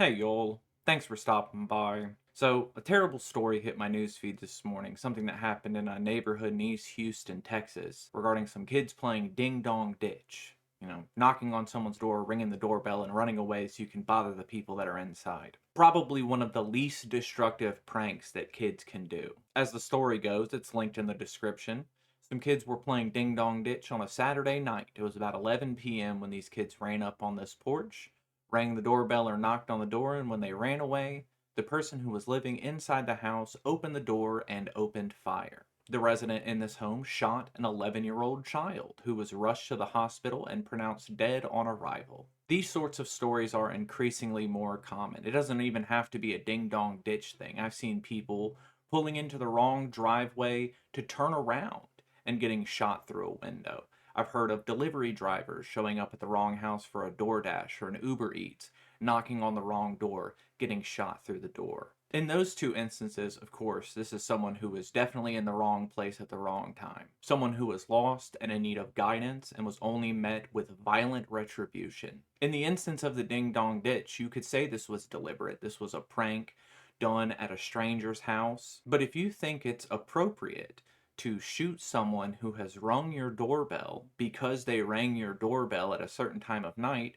Hey y'all, thanks for stopping by. So, a terrible story hit my newsfeed this morning, something that happened in a neighborhood in East Houston, Texas, regarding some kids playing Ding Dong Ditch. Knocking on someone's door, ringing the doorbell, and running away so you can bother the people that are inside. Probably one of the least destructive pranks that kids can do. As the story goes, it's linked in the description. Some kids were playing Ding Dong Ditch on a Saturday night. It was about 11 p.m. when these kids ran up on this porch, rang the doorbell or knocked on the door, and when they ran away, the person who was living inside the house opened the door and opened fire. The resident in this home shot an 11-year-old child who was rushed to the hospital and pronounced dead on arrival. These sorts of stories are increasingly more common. It doesn't even have to be a ding dong ditch thing. I've seen people pulling into the wrong driveway to turn around and getting shot through a window. I've heard of delivery drivers showing up at the wrong house for a DoorDash or an Uber Eats, knocking on the wrong door, getting shot through the door. In those two instances, of course, this is someone who was definitely in the wrong place at the wrong time. Someone who was lost and in need of guidance and was only met with violent retribution. In the instance of the Ding Dong Ditch, you could say this was deliberate. This was a prank done at a stranger's house. But if you think it's appropriate to shoot someone who has rung your doorbell because they rang your doorbell at a certain time of night,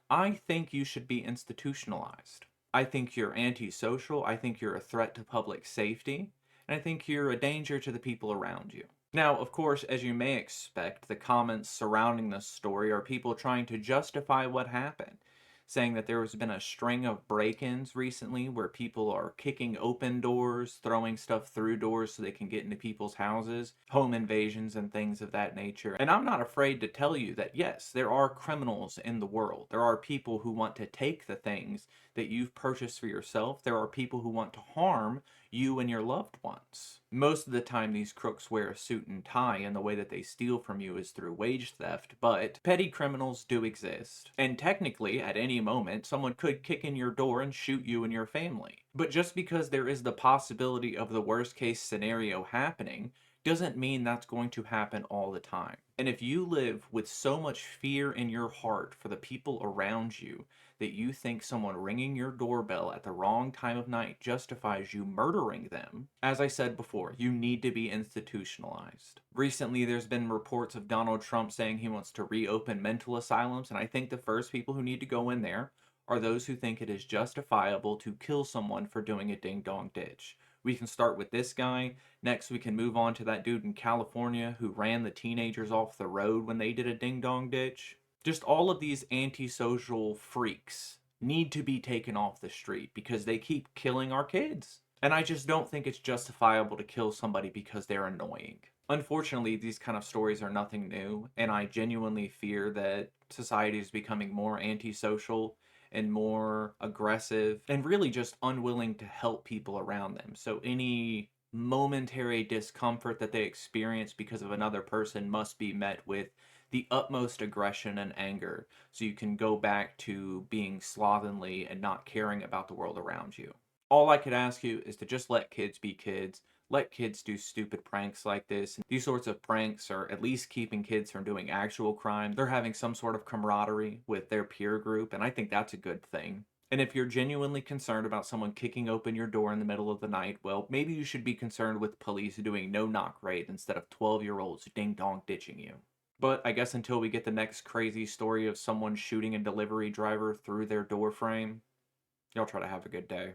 I think you should be institutionalized. I think you're antisocial. I think you're a threat to public safety. And I think you're a danger to the people around you. Now, of course, as you may expect, the comments surrounding this story are people trying to justify what happened, saying that there has been a string of break-ins recently where people are kicking open doors, throwing stuff through doors so they can get into people's houses, home invasions and things of that nature. And I'm not afraid to tell you that yes, there are criminals in the world. There are people who want to take the things that you've purchased for yourself. There are people who want to harm you and your loved ones. Most of the time, these crooks wear a suit and tie, and the way that they steal from you is through wage theft, but petty criminals do exist. And technically, at any moment, someone could kick in your door and shoot you and your family. But just because there is the possibility of the worst case scenario happening, doesn't mean that's going to happen all the time. And if you live with so much fear in your heart for the people around you that you think someone ringing your doorbell at the wrong time of night justifies you murdering them, as I said before, you need to be institutionalized. Recently, there's been reports of Donald Trump saying he wants to reopen mental asylums, and I think the first people who need to go in there are those who think it is justifiable to kill someone for doing a ding dong ditch. We can start with this guy. Next, we can move on to that dude in California who ran the teenagers off the road when they did a ding dong ditch. Just all of these antisocial freaks need to be taken off the street because they keep killing our kids. And I just don't think it's justifiable to kill somebody because they're annoying. Unfortunately, these kind of stories are nothing new, and I genuinely fear that society is becoming more antisocial and more aggressive and really just unwilling to help people around them. So any momentary discomfort that they experience because of another person must be met with the utmost aggression and anger so you can go back to being slovenly and not caring about the world around you. All I could ask you is to just let kids be kids. Let kids do stupid pranks like this. These sorts of pranks are at least keeping kids from doing actual crime. They're having some sort of camaraderie with their peer group, and I think that's a good thing. And if you're genuinely concerned about someone kicking open your door in the middle of the night, well, maybe you should be concerned with police doing no-knock raid instead of 12-year-olds ding-dong ditching you. But I guess until we get the next crazy story of someone shooting a delivery driver through their door frame, y'all try to have a good day.